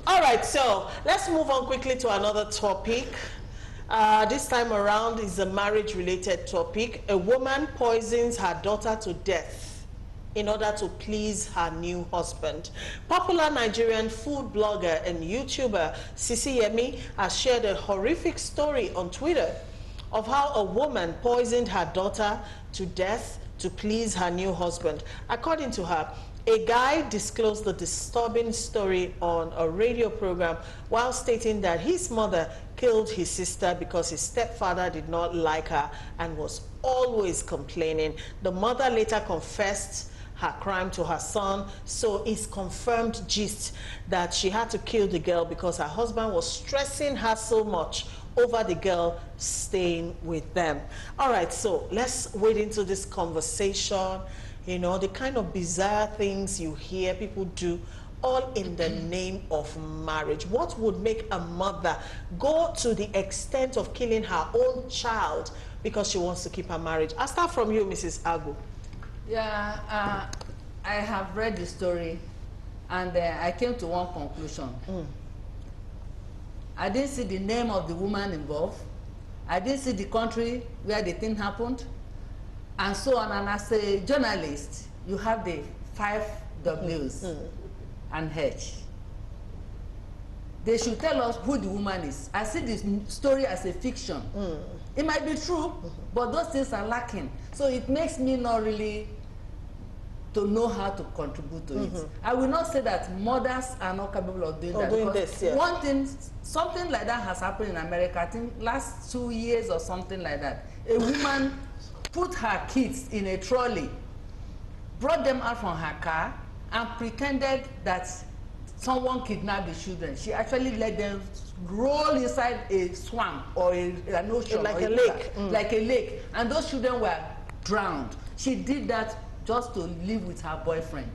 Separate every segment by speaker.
Speaker 1: All right, so let's move on quickly to another topic. This time around is a marriage-related topic. A woman poisons her daughter to death in order to please her new husband. Popular Nigerian food blogger and YouTuber Sisi Yemi has shared a horrific story on Twitter of how a woman poisoned her daughter to death to please her new husband. According to her, a guy disclosed the disturbing story on a radio program while stating that his mother killed his sister because his stepfather did not like her and was always complaining. The mother later confessed her crime to her son, so it's confirmed gist that she had to kill the girl because her husband was stressing her so much over the girl staying with them. All right, so let's wade into this conversation. You know, the kind of bizarre things you hear people do, all in the name of marriage. What would make a mother go to the extent of killing her own child because she wants to keep her marriage? I'll start from you, Mrs. Agu.
Speaker 2: Yeah, I have read the story, and I came to one conclusion. I didn't see the name of the woman involved. I didn't see the country where the thing happened, and so on. And as a journalist, you have the 5 W's and H. They should tell us who the woman is. I see this story as a fiction. It might be true, but those things are lacking. So it makes me not really to know how to contribute to it. I will not say that mothers are not capable of doing that. One thing, something like that has happened in America, I think last 2 years or something like that. A woman put her kids in a trolley, brought them out from her car, and pretended that someone kidnapped the children. She actually let them roll inside a swamp or an ocean,
Speaker 1: like a lake.
Speaker 2: Like a lake, and those children were drowned. She did that just to live with her boyfriend.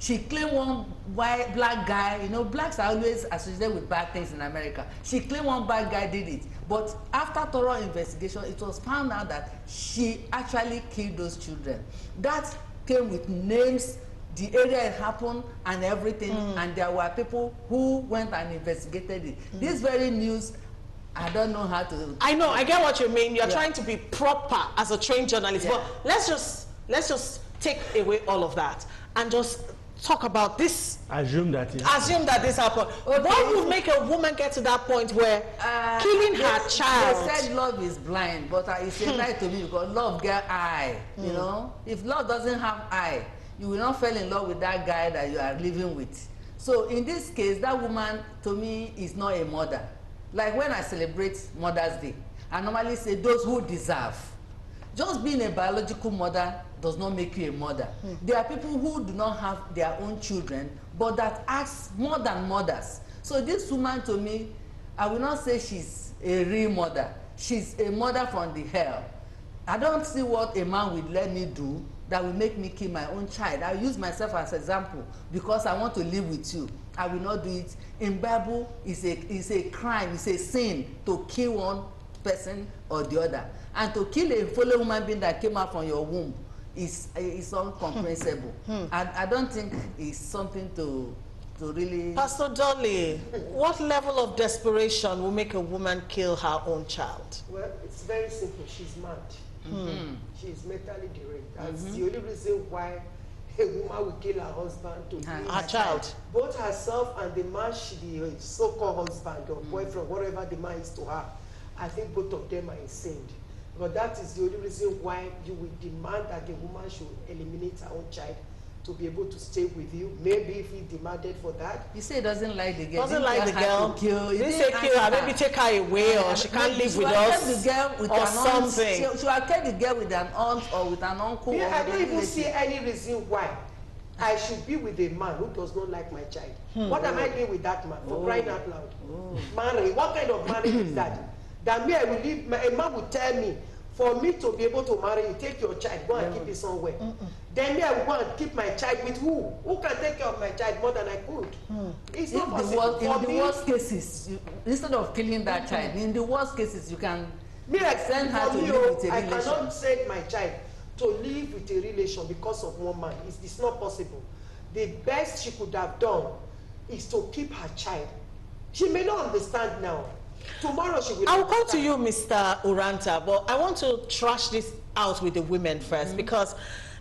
Speaker 2: She claimed one white black guy, you know, blacks are always associated with bad things in America. She claimed one bad guy did it, but after thorough investigation, it was found out that she actually killed those children. That came with names, the area it happened, and everything, and there were people who went and investigated it. This very news, I don't know how to.
Speaker 1: I know, I get what you mean. You're trying to be proper as a trained journalist, but let's just take away all of that and just talk about this.
Speaker 3: Assume that
Speaker 1: this happened. Okay. What would make a woman get to that point where killing her child?
Speaker 2: They said love is blind, but it's a lie to me because love get eye. You know, if love doesn't have eye, you will not fall in love with that guy that you are living with. So in this case, that woman to me is not a mother. Like when I celebrate Mother's Day, I normally say those who deserve. Just being a biological mother does not make you a mother. There are people who do not have their own children, but that act more than mothers. So this woman to me, I will not say she's a real mother. She's a mother from the hell. I don't see what a man will let me do that will make me kill my own child. I use myself as an example because I want to live with you. I will not do it. In Bible, it's a crime, it's a sin to kill one person or the other. And to kill a fellow human being that came out from your womb is incomprehensible. I don't think it's something to really.
Speaker 1: Pastor Dolly, what level of desperation will make a woman kill her own child?
Speaker 4: Well, it's very simple. She's mad. She's mentally deranged. That's the only reason why a woman will kill her husband to
Speaker 1: her child.
Speaker 4: Both herself and the man, the so-called husband or boyfriend, whatever the man is to her. I think both of them are insane. But that is the only reason why you will demand that the woman should eliminate her own child to be able to stay with you. Maybe if he demanded for that.
Speaker 2: You say he doesn't like the girl.
Speaker 1: Doesn't like the girl. He didn't say kill her. Maybe take her away, or she can't live with us, or something.
Speaker 2: She will take the girl with an aunt or with an uncle.
Speaker 4: Yeah, I don't even see any reason why I should be with a man who does not like my child. What am I doing with that man? For crying out loud. Marriage. What kind of marriage is that? That me, I will leave. A man will tell me, for me to be able to marry you, take your child, go and keep it somewhere. Then me, I will go and keep my child with who? Who can take care of my child more than I could? It's not possible.
Speaker 2: In the worst cases, instead of killing that child, in the worst cases, you can send her to live with a relation.
Speaker 4: I cannot send my child to live with a relation because of one man. It's not possible. The best she could have done is to keep her child. She may not understand now. Tomorrow she will
Speaker 1: I'll come
Speaker 4: understand.
Speaker 1: to you, Mr. Uranta, but I want to trash this out with the women first, because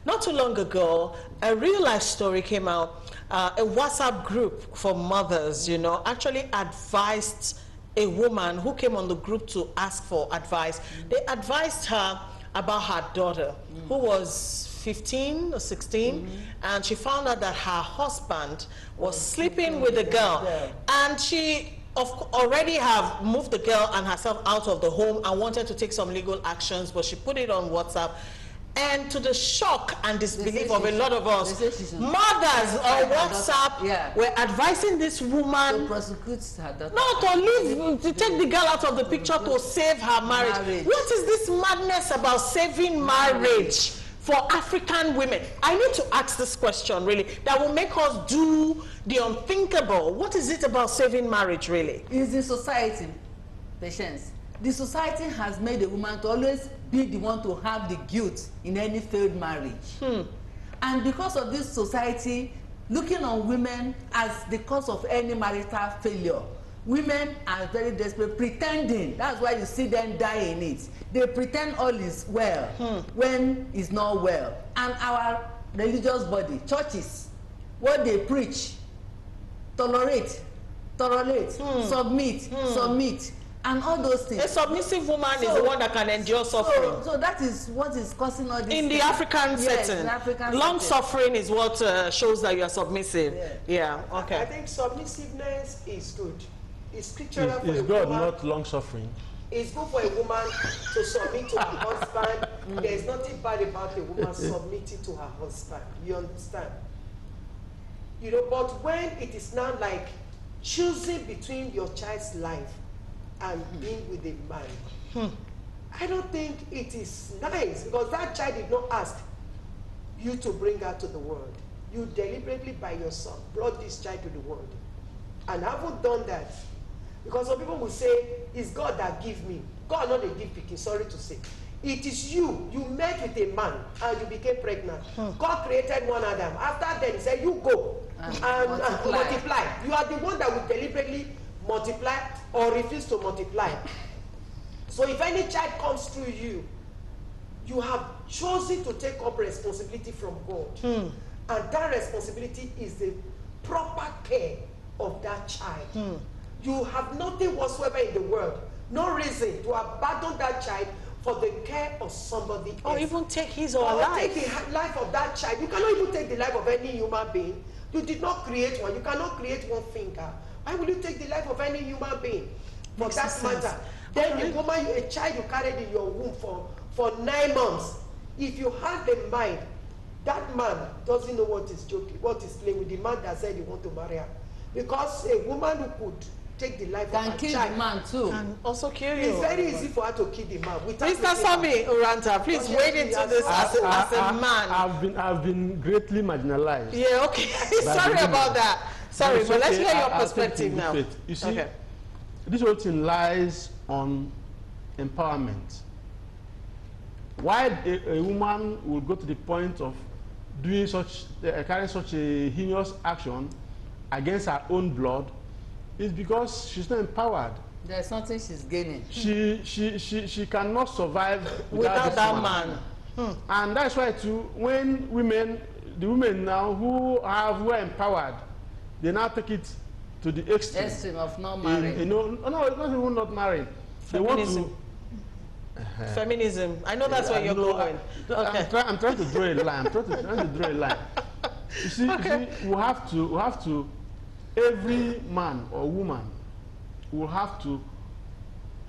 Speaker 1: not too long ago, a real life story came out. A WhatsApp group for mothers, you know, actually advised a woman who came on the group to ask for advice. They advised her about her daughter, who was 15 or 16, and she found out that her husband was sleeping with the girl, and she already have moved the girl and herself out of the home and wanted to take some legal actions, but she put it on WhatsApp. And to the shock and disbelief of a lot of us, mothers on WhatsApp were advising this woman
Speaker 2: to prosecute her daughter.
Speaker 1: no, to leave, to take the girl out of the picture to save her marriage. What is this madness about saving marriage for African women? I need to ask this question, really, that will make us do the unthinkable. What is it about saving marriage, really?
Speaker 2: It's the society, Patience. The society has made a woman to always be the one to have the guilt in any failed marriage. And because of this society looking on women as the cause of any marital failure, women are very desperate, pretending. That's why you see them die in it. They pretend all is well when it's not well. And our religious body, churches, what they preach, tolerate, submit, and all those things.
Speaker 1: A submissive woman is the one that can endure suffering.
Speaker 2: So that is what is causing all this.
Speaker 1: In the African setting, long suffering is what shows that you are submissive. Yeah, okay.
Speaker 4: I think submissiveness is good. It's scriptural for
Speaker 3: Is
Speaker 4: a
Speaker 3: God
Speaker 4: woman.
Speaker 3: not long suffering?
Speaker 4: It's good for a woman to submit to her husband. There is nothing bad about a woman submitting to her husband. You understand? You know, but when it is now like choosing between your child's life and being with a man, I don't think it is nice, because that child did not ask you to bring her to the world. You deliberately by yourself brought this child to the world. And haven't done that. Because some people will say, it's God that give me. God not a give picking, sorry to say. It is you. You met with a man and you became pregnant. God created one Adam. After then he said, you go and multiply. You are the one that will deliberately multiply or refuse to multiply. So if any child comes through you, you have chosen to take up responsibility from God. And that responsibility is the proper care of that child. You have nothing whatsoever in the world, no reason to abandon that child for the care of somebody else.
Speaker 1: Or even take his or her life.
Speaker 4: Take the life of that child. You cannot even take the life of any human being. You did not create one. You cannot create one finger. Why will you take the life of any human being? For
Speaker 1: Makes
Speaker 4: that
Speaker 1: sense.
Speaker 4: matter. Then the woman, a child you carried in your womb for 9 months. If you had the mind, that man doesn't know what is joking, what is playing with the man that said he want to marry her. Because a woman who could take the life of a child.
Speaker 2: Can kill the man too.
Speaker 1: And also kill you.
Speaker 4: It's very easy for her to kill the man.
Speaker 1: Mr. Sami Uranta, please wade into this as a man.
Speaker 3: I've been greatly marginalized.
Speaker 1: Yeah, okay. Sorry about that. Sorry, but let's hear your perspective now.
Speaker 3: You see, this whole thing lies on empowerment. Why a woman will go to the point of doing such, carrying such a heinous action against her own blood is because she's not empowered.
Speaker 2: There's something she's gaining.
Speaker 3: She cannot survive
Speaker 1: without that man.
Speaker 3: And that's why too, when the women now who are empowered, they now take it to the extreme
Speaker 2: of not marrying.
Speaker 3: No, it's not even not marrying.
Speaker 1: Feminism.
Speaker 3: They want to.
Speaker 1: Feminism. I know that's where you're going. Okay.
Speaker 3: I'm trying to draw a line. I'm trying to draw a line. You see, we have to. Every man or woman will have to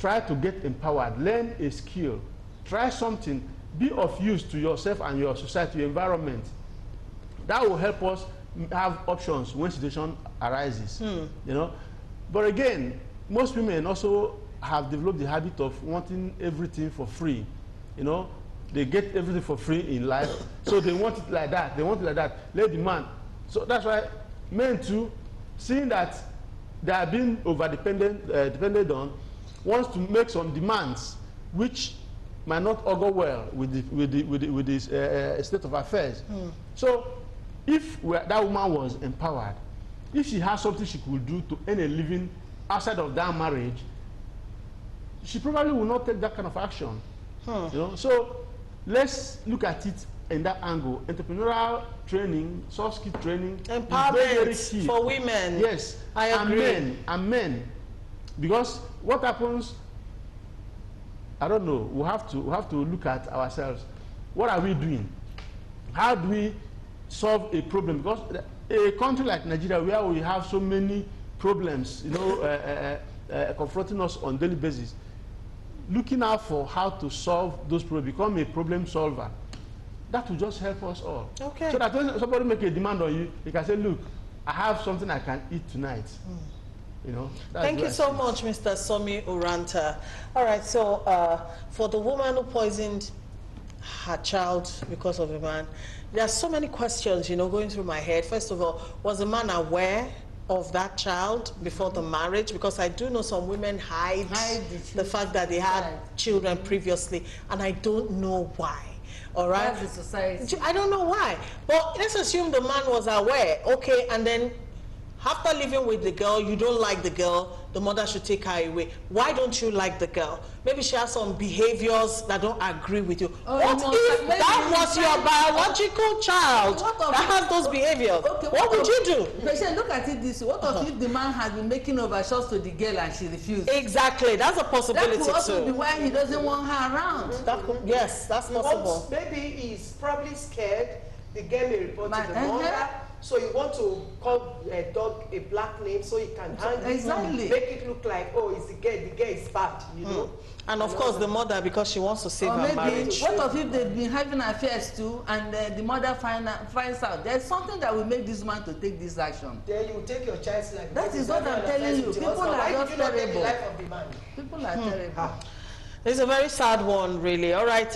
Speaker 3: try to get empowered, learn a skill, try something, be of use to yourself and your society, your environment. That will help us have options when situation arises. You know, but again, most women also have developed the habit of wanting everything for free. You know, they get everything for free in life, so they want it like that. They want it like that. Let the man. So that's why men too, seeing that they are being depended on, wants to make some demands which might not augur well with the state of affairs. So if that woman was empowered, if she has something she could do to earn a living outside of that marriage, she probably will not take that kind of action. You know, so let's look at it in that angle. Entrepreneurial training, soft skill training,
Speaker 1: empowerment
Speaker 3: is very key
Speaker 1: for women.
Speaker 3: Yes,
Speaker 1: I agree.
Speaker 3: And men, because what happens, I don't know. We have to look at ourselves. What are we doing? How do we solve a problem? Because a country like Nigeria, where we have so many problems, you know, confronting us on a daily basis, looking out for how to solve those problems, become a problem solver, that will just help us all.
Speaker 1: Okay.
Speaker 3: So that when somebody make a demand on you, you can say, look, I have something I can eat tonight. You know.
Speaker 1: Thank you so much, Mr. Somi Uranta. All right, so for the woman who poisoned her child because of a man, there are so many questions, you know, going through my head. First of all, was the man aware of that child before the marriage? Because I do know some women hide the fact that they had children previously, and I don't know why. All right?
Speaker 2: That's the society.
Speaker 1: I don't know why. But let's assume the man was aware, okay, and then after living with the girl, you don't like the girl, the mother should take her away. Why don't you like the girl? Maybe she has some behaviors that don't agree with you.
Speaker 2: Oh,
Speaker 1: What if that was your biological child that has those behaviors?
Speaker 2: Okay,
Speaker 1: what would you do?
Speaker 2: Patient, look at it this way. What if the man has been making overshots to the girl and she refused?
Speaker 1: Exactly, that's a possibility
Speaker 2: That could also be
Speaker 1: too.
Speaker 2: why he doesn't want her around.
Speaker 1: That could, yes, that's
Speaker 4: He
Speaker 1: possible.
Speaker 4: wants, maybe he's probably scared the girl may report to the mother. So you want to call a dog a black name so you can hang it,
Speaker 2: Exactly.
Speaker 4: make it look like, oh, it's the girl is bad, you know.
Speaker 1: And of course the mother, because she wants to save
Speaker 2: Or
Speaker 1: her
Speaker 2: maybe,
Speaker 1: marriage.
Speaker 2: what if they've been having affairs too and the mother finds out? There's something that will make this man to take this action.
Speaker 4: Then you take your child's life.
Speaker 2: That is what I'm telling you. People are just terrible.
Speaker 4: The life of the man?
Speaker 2: People are terrible.
Speaker 1: It's a very sad one, really. All right,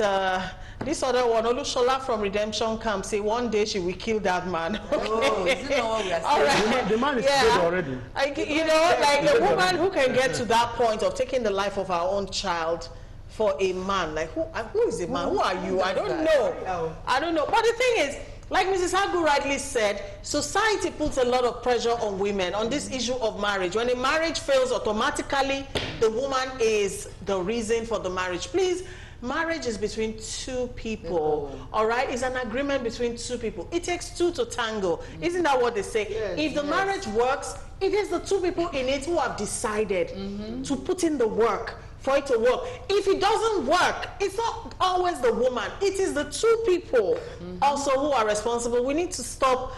Speaker 1: this other one, Olushola from Redemption Camp, say one day she will kill that man.
Speaker 2: Oh, is it not what we are saying?
Speaker 1: All right.
Speaker 3: The man is dead already.
Speaker 1: You know, like a woman who can get to that point of taking the life of her own child for a man. Like, who is the man? Who are you? I don't know. I don't know. But the thing is, like Mrs. Hagu rightly said, society puts a lot of pressure on women on this issue of marriage. When a marriage fails, automatically the woman is the reason for the marriage. Please, marriage is between two people, all right? It's an agreement between two people. It takes two to tango. Isn't that what they say?
Speaker 4: Yes,
Speaker 1: if the marriage works, it is the two people in it who have decided to put in the work for it to work. If it doesn't work, it's not always the woman. It is the two people also who are responsible. We need to stop,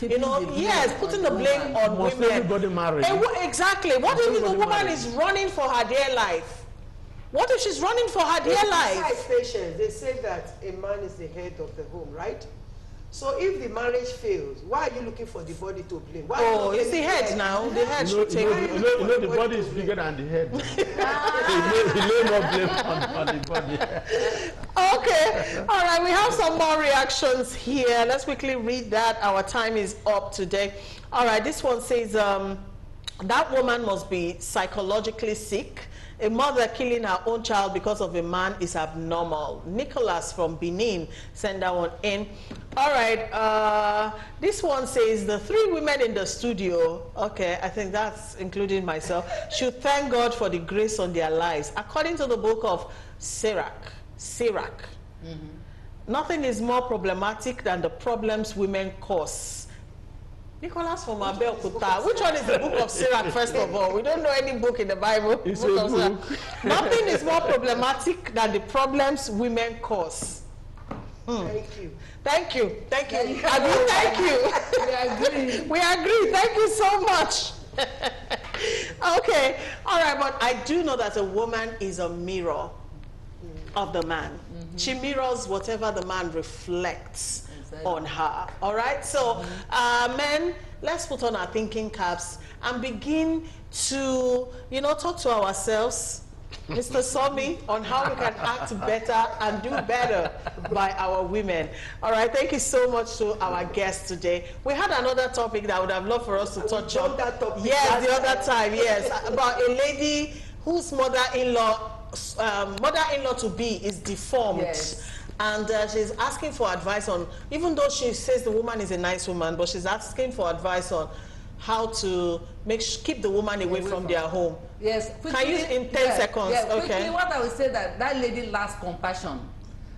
Speaker 1: you know, putting the blame on
Speaker 3: Must
Speaker 1: women.
Speaker 3: everybody marry?
Speaker 1: Exactly. What if the
Speaker 3: everybody
Speaker 1: woman
Speaker 3: marry?
Speaker 1: is running for her dear life? What if she's running for her dear life?
Speaker 4: Besides patience, they say that a man is the head of the home, right? So if the marriage fails, why are you looking for the body to blame? Why
Speaker 1: Oh, it's the head now. The head should take
Speaker 3: You know the body is bigger than the head. He lay more blame on the body.
Speaker 1: Okay. All right. We have some more reactions here. Let's quickly read that. Our time is up today. All right. This one says, that woman must be psychologically sick. A mother killing her own child because of a man is abnormal. Nicholas from Benin sent that one in. All right, this one says the three women in the studio, okay, I think that's including myself, should thank God for the grace on their lives. According to the book of Sirach, nothing is more problematic than the problems women cause. Nicholas from Abeokuta. Which one is the book of Sirach, first of all? We don't know any book in the Bible.
Speaker 3: It's a book.
Speaker 1: Nothing is more problematic than the problems women cause.
Speaker 4: Thank you.
Speaker 1: Thank you. Thank you. Abi, thank you.
Speaker 2: We agree.
Speaker 1: We agree. Thank you so much. Okay. All right. But I do know that a woman is a mirror of the man. She mirrors whatever the man reflects on her. All right. So, men, let's put on our thinking caps and begin to, you know, talk to ourselves, Mr. Somi, on how we can act better and do better by our women. All right. Thank you so much to our guests today. We had another topic that I would have loved for us to touch on.
Speaker 4: That topic
Speaker 1: Yes, the other time. Yes, about a lady whose mother-in-law to be is deformed.
Speaker 2: Yes.
Speaker 1: And she's asking for advice on, even though she says the woman is a nice woman, but she's asking for advice on how to keep the woman away from their home.
Speaker 2: Yes. Quickly,
Speaker 1: can you in 10 seconds?
Speaker 2: Yeah,
Speaker 1: okay.
Speaker 2: Quickly, what I would say that lady lacks compassion.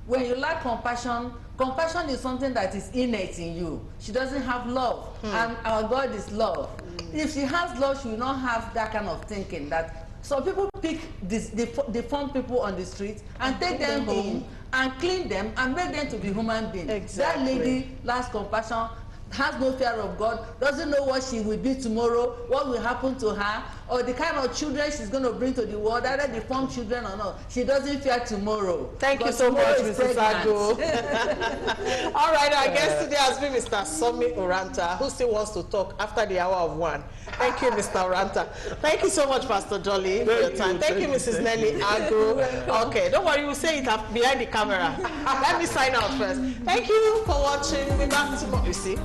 Speaker 2: When you lack compassion, compassion is something that is innate in you. She doesn't have love, and our God is love. If she has love, she will not have that kind of thinking that some people pick deformed people on the street and take them home and clean them and make them to be human beings.
Speaker 1: Exactly.
Speaker 2: That lady lacks compassion, has no fear of God, doesn't know what she will be tomorrow, what will happen to her, or the kind of children she's going to bring to the world, either deformed children or not. She doesn't fear tomorrow.
Speaker 1: Thank you so much, Mrs. Ago. All right, our guest today has been Mr. Somi Oranta, who still wants to talk after the hour of 1. Thank you, Mr. Oranta. Thank you so much, Pastor Jolly, for your time. Thank you, Mrs. Nelly Ago. Okay, don't worry, we'll say it behind the camera. Let me sign out first. Thank you for watching. We'll be back tomorrow, you see.